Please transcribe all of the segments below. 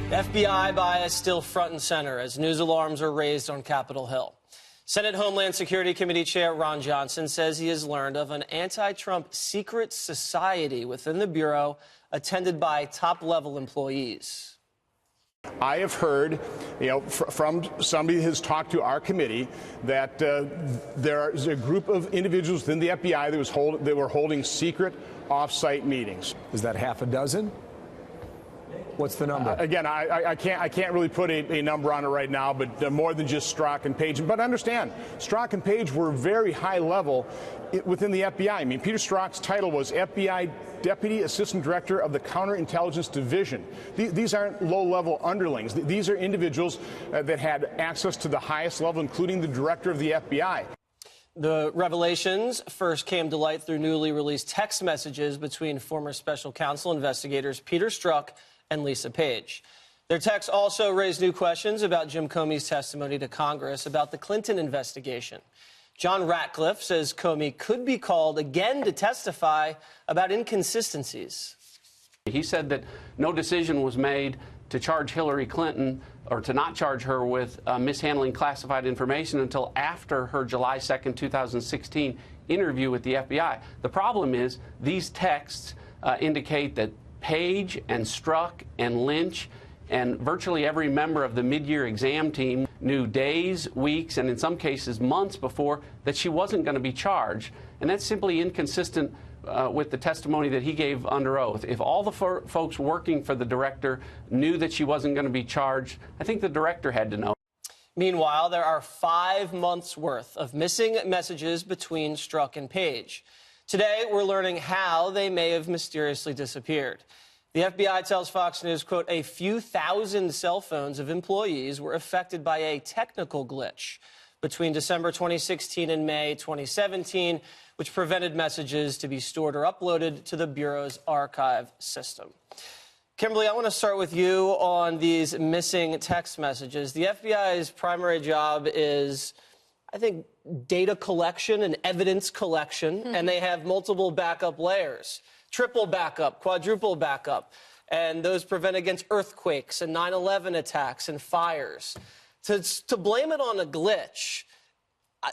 The FBI bias still front and center as news alarms are raised on Capitol Hill. Senate Homeland Security Committee Chair Ron Johnson says he has learned of an anti-Trump secret society within the Bureau attended by top-level employees. I have heard, from somebody who has talked to our committee that there is a group of individuals within the FBI that were holding secret off-site meetings. Is that half a dozen? What's the number? Again, I can't really put a number on it right now, but more than just Strzok and Page. But understand, Strzok and Page were very high level within the FBI. I mean, Peter Strzok's title was FBI Deputy Assistant Director of the Counterintelligence Division. These aren't low-level underlings. These are individuals that had access to the highest level, including the director of the FBI. The revelations first came to light through newly released text messages between former special counsel investigators Peter Strzok and Lisa Page. Their texts also raised new questions about Jim Comey's testimony to Congress about the Clinton investigation. John Ratcliffe says Comey could be called again to testify about inconsistencies. He said that no decision was made to charge Hillary Clinton or to not charge her with mishandling classified information until after her July 2nd, 2016 interview with the FBI. The problem is these texts indicate that Page and Strzok and Lynch and virtually every member of the mid-year exam team knew days, weeks, and in some cases months before that she wasn't going to be charged. And that's simply inconsistent with the testimony that he gave under oath. If all the folks working for the director knew that she wasn't going to be charged, I think the director had to know. Meanwhile, there are 5 months' worth of missing messages between Strzok and Page. Today, we're learning how they may have mysteriously disappeared. The FBI tells Fox News, quote, a few thousand cell phones of employees were affected by a technical glitch between December 2016 and May 2017, which prevented messages to be stored or uploaded to the Bureau's archive system. Kimberly, I want to start with you on these missing text messages. The FBI's primary job is, I think, data collection and evidence collection, and they have multiple backup layers, triple backup, quadruple backup, and those prevent against earthquakes and 9/11 attacks and fires. To blame it on a glitch,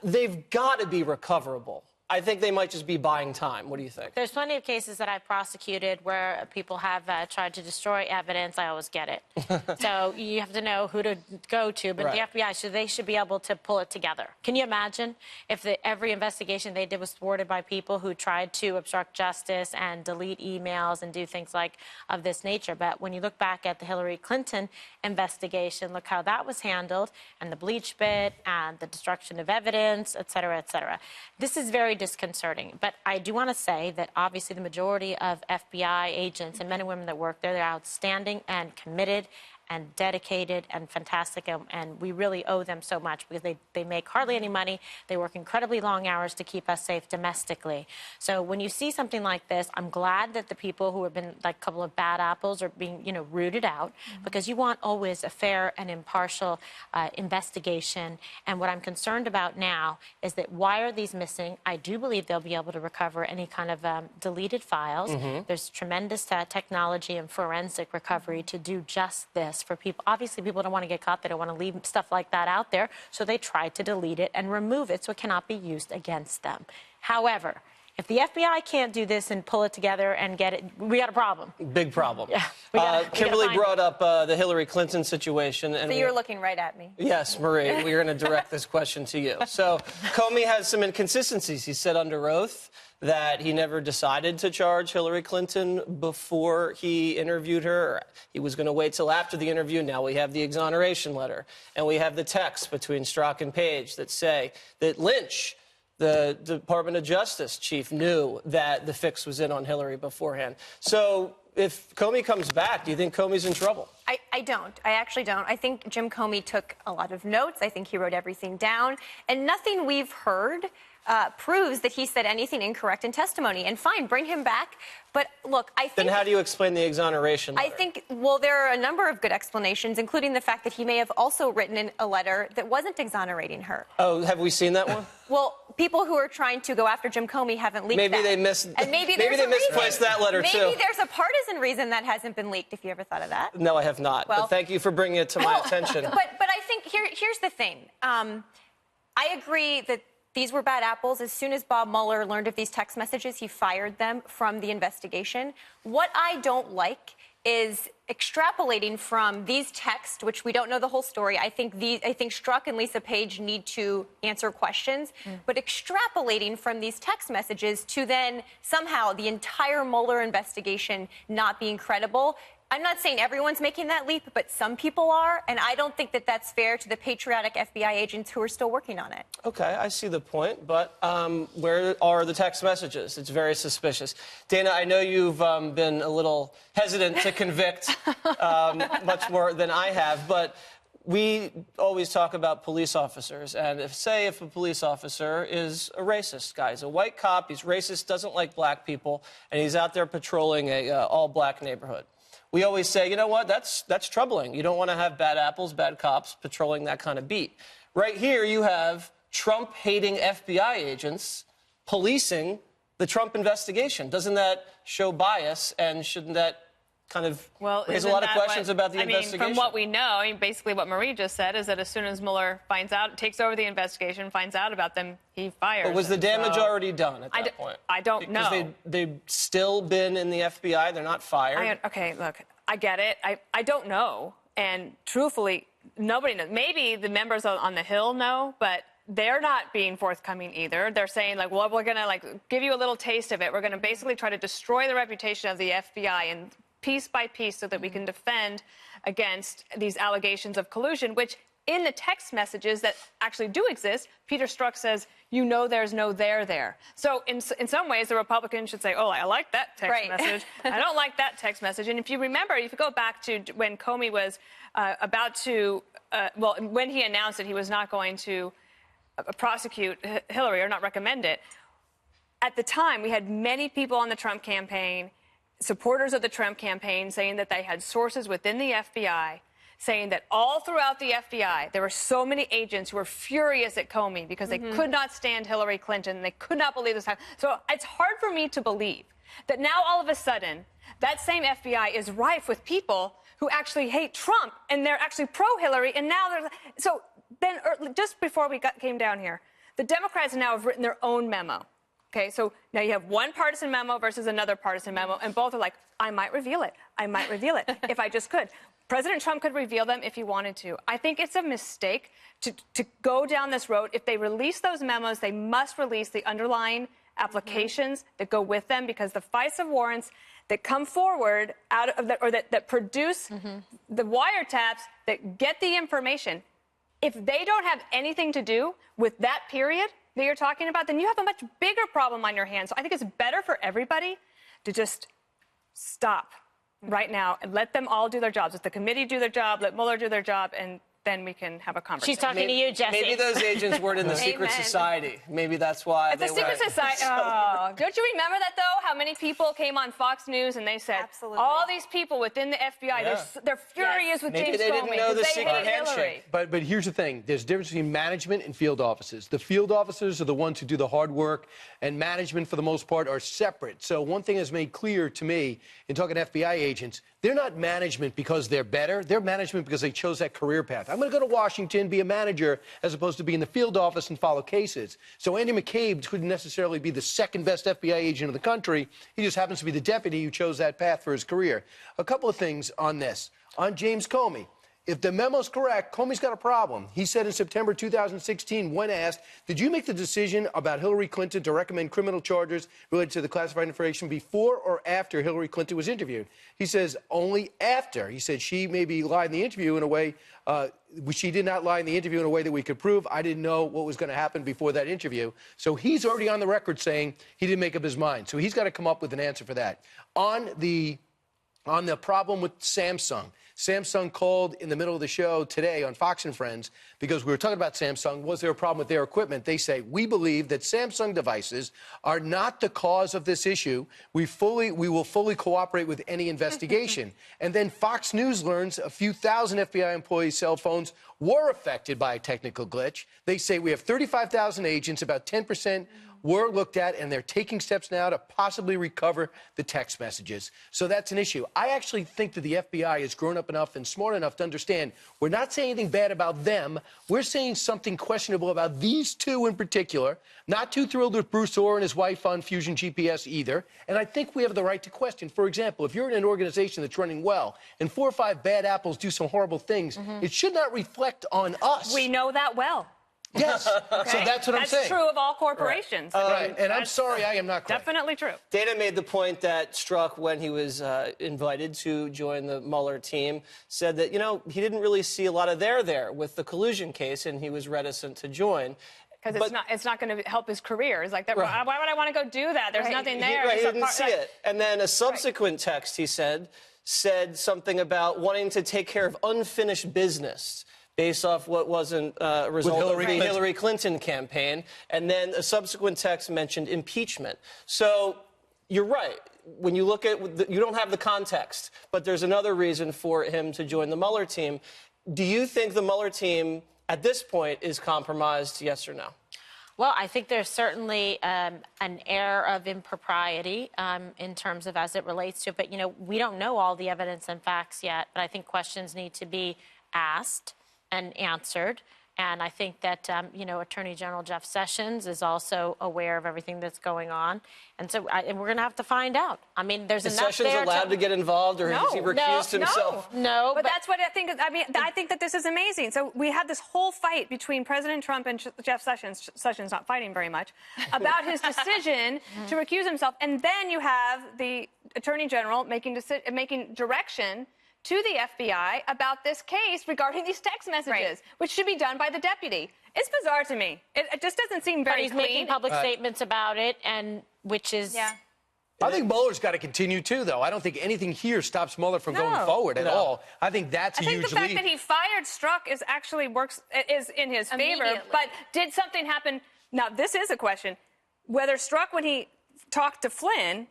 they've got to be recoverable. I think they might just be buying time. What do you think? There's plenty of cases that I've prosecuted where people have tried to destroy evidence. I always get it. So you have to know who to go to. But Right. the FBI, they should be able to pull it together. Can you imagine if every investigation they did was thwarted by people who tried to obstruct justice and delete emails and do things like of this nature? But when you look back at the Hillary Clinton investigation, look how that was handled, and the bleach bit and the destruction of evidence, et cetera, et cetera. This is very disconcerting. But I do want to say that obviously the majority of FBI agents and men and women that work there, they're outstanding and committed and dedicated and fantastic, and we really owe them so much because they make hardly any money. They work incredibly long hours to keep us safe domestically. So when you see something like this, I'm glad that the people who have been like a couple of bad apples are being, rooted out, because you want always a fair and impartial investigation. And what I'm concerned about now is that why are these missing? I do believe they'll be able to recover any kind of deleted files. There's tremendous technology and forensic recovery to do just this. For people, obviously people don't want to get caught. They don't want to leave stuff like that out there. So they try to delete it and remove it so it cannot be used against them. However, if the FBI can't do this and pull it together and get it, we got a problem. Big problem. Yeah, Kimberly brought up the Hillary Clinton situation. And so you're looking right at me. Yes, Marie, we're going to direct this question to you. So Comey has some inconsistencies. He said under oath that he never decided to charge Hillary Clinton before he interviewed her. He was going to wait till after the interview. Now we have the exoneration letter. And we have the texts between Strzok and Page that say that Lynch, the Department of Justice chief, knew that the fix was in on Hillary beforehand. So if Comey comes back, do you think Comey's in trouble? I don't. I actually don't. I think Jim Comey took a lot of notes. I think he wrote everything down. And nothing we've heard proves that he said anything incorrect in testimony. And fine, bring him back. But look, I think... Then how do you explain the exoneration letter? I think, well, there are a number of good explanations, including the fact that he may have also written in a letter that wasn't exonerating her. Oh, have we seen that one? Well, people who are trying to go after Jim Comey haven't leaked Maybe that. they missed. And maybe they misplaced that letter too. Maybe there's a partisan reason that hasn't been leaked. If you ever thought of that? No, I have not. Well, but thank you for bringing it to my attention. But I think here's the thing. I agree that these were bad apples. As soon as Bob Mueller learned of these text messages, he fired them from the investigation. What I don't like is extrapolating from these texts, which we don't know the whole story. I think Strzok and Lisa Page need to answer questions, but extrapolating from these text messages to then somehow the entire Mueller investigation not being credible. I'm not saying everyone's making that leap, but some people are, and I don't think that that's fair to the patriotic FBI agents who are still working on it. Okay, I see the point, but where are the text messages? It's very suspicious. Dana, I know you've been a little hesitant to convict much more than I have, but we always talk about police officers, and if a police officer is a racist guy, he's a white cop, he's racist, doesn't like black people, and he's out there patrolling a all-black neighborhood. We always say, you know what, that's troubling. You don't want to have bad apples, bad cops patrolling that kind of beat. Right here, you have Trump-hating FBI agents policing the Trump investigation. Doesn't that show bias, and shouldn't that kind of raise a lot of questions about the investigation? From what we know, basically what Marie just said is that as soon as Mueller finds out, takes over the investigation, finds out about them, he fires. But was the damage already done at that point? I don't know. Because they've still been in the FBI. They're not fired. Okay, look, I get it. I don't know. And truthfully, nobody knows. Maybe the members on the Hill know, but they're not being forthcoming either. They're saying, like, well, we're going to, give you a little taste of it. We're going to basically try to destroy the reputation of the FBI and piece by piece so that we can defend against these allegations of collusion, which in the text messages that actually do exist, Peter Strzok says, there's no there. So in some ways, the Republicans should say, oh, I like that text message. I don't like that text message. And if you remember, if you go back to when Comey was when he announced that he was not going to prosecute Hillary or not recommend it, at the time, we had many people on the Trump campaign, supporters of the Trump campaign, saying that they had sources within the FBI saying that all throughout the FBI, there were so many agents who were furious at Comey because they could not stand Hillary Clinton. They could not believe this happened. So it's hard for me to believe that now all of a sudden that same FBI is rife with people who actually hate Trump and they're actually pro-Hillary. And now so then just before we came down here, the Democrats now have written their own memo. Okay, so now you have one partisan memo versus another partisan memo, and both are like, I might reveal it. I might reveal it if I just could. President Trump could reveal them if he wanted to. I think it's a mistake to go down this road. If they release those memos, they must release the underlying applications that go with them, because the FISA warrants that come forward out of that produce the wiretaps that get the information, if they don't have anything to do with that period that you're talking about, then you have a much bigger problem on your hands. So I think it's better for everybody to just stop right now and let them all do their jobs. Let the committee do their job, let Mueller do their job, and then we can have a conversation. She's talking to you, Jesse. Maybe those agents weren't in the secret society. Maybe that's why it's a secret society. Oh, don't you remember that, though? How many people came on Fox News and they said, all these people within the FBI, they're furious with James Comey. Maybe they didn't know the secret handshake. But here's the thing. There's a difference between management and field officers. The field officers are the ones who do the hard work, and management, for the most part, are separate. So one thing is made clear to me in talking to FBI agents, they're not management because they're better. They're management because they chose that career path. I'm going to go to Washington, be a manager, as opposed to be in the field office and follow cases. So Andy McCabe couldn't necessarily be the second best FBI agent in the country. He just happens to be the deputy who chose that path for his career. A couple of things on this. On James Comey. If the memo's correct, Comey's got a problem. He said in September 2016, when asked, did you make the decision about Hillary Clinton to recommend criminal charges related to the classified information before or after Hillary Clinton was interviewed? He says only after. He said she maybe lied in the interview in a way, she did not lie in the interview in a way that we could prove. I didn't know what was going to happen before that interview. So he's already on the record saying he didn't make up his mind. So he's got to come up with an answer for that. On the on the problem with Samsung. Samsung called in the middle of the show today on Fox and Friends because we were talking about Samsung. Was there a problem with their equipment? They say, we believe that Samsung devices are not the cause of this issue. We will fully cooperate with any investigation. And then Fox News learns a few thousand FBI employees' cell phones were affected by a technical glitch. They say we have 35,000 agents, about 10% were looked at, and they're taking steps now to possibly recover the text messages. So that's an issue. I actually think that the FBI is grown up enough and smart enough to understand we're not saying anything bad about them. We're saying something questionable about these two in particular. Not too thrilled with Bruce Orr and his wife on Fusion GPS either. And I think we have the right to question. For example, if you're in an organization that's running well and 4 or 5 bad apples do some horrible things, it should not reflect on us. We know that well. Yes. Okay. So that's what I'm saying. That's true of all corporations. Right. And I'm sorry, I am not correct. Definitely true. Dana made the point that Strzok, when he was invited to join the Mueller team, said that, you know, he didn't really see a lot of there with the collusion case, and he was reticent to join. Because it's not going to help his career. It's like, that, why would I want to go do that? There's nothing there. He didn't see it. And then a subsequent text, he said something about wanting to take care of unfinished business, based off what wasn't a result of the Hillary Clinton campaign. And then a subsequent text mentioned impeachment. So you're right. When you look at, you don't have the context, but there's another reason for him to join the Mueller team. Do you think the Mueller team at this point is compromised, yes or no? Well, I think there's certainly an air of impropriety in terms of as it relates to it. But, you know, we don't know all the evidence and facts yet, but I think questions need to be asked and answered. And I think that, you know, Attorney General Jeff Sessions is also aware of everything that's going on. And so and we're going to have to find out. I mean, there's enough Sessions there allowed to get involved, or has he recused himself? No, but that's what I think. I mean, I think that this is amazing. So we had this whole fight between President Trump and Jeff Sessions. Sessions not fighting very much about his decision to recuse himself. And then you have the Attorney General making direction to the FBI about this case regarding these text messages, which should be done by the deputy. It's bizarre to me. It just doesn't seem very clean. But he's making public statements about it, and which is... Yeah. I think Mueller's got to continue, too, though. I don't think anything here stops Mueller from going forward at all. I think that's a huge lead. I think the fact that he fired Strzok is in his favor, but did something happen? Now, this is a question. Whether Strzok, when he talked to Flynn,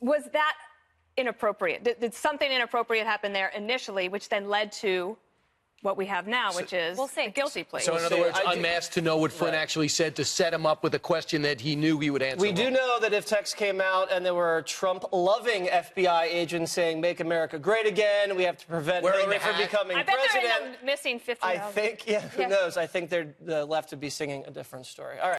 was that inappropriate? Did something inappropriate happen there initially, which then led to what we have now, which is a guilty plea? So, in other words, unmasked to know what Flynn actually said to set him up with a question that he knew he would answer. We do know that if text came out and there were Trump-loving FBI agents saying, "Make America great again," we have to prevent Hillary from becoming president. I bet they're missing 50,000. I think, who knows? I think they're left to be singing a different story. All right.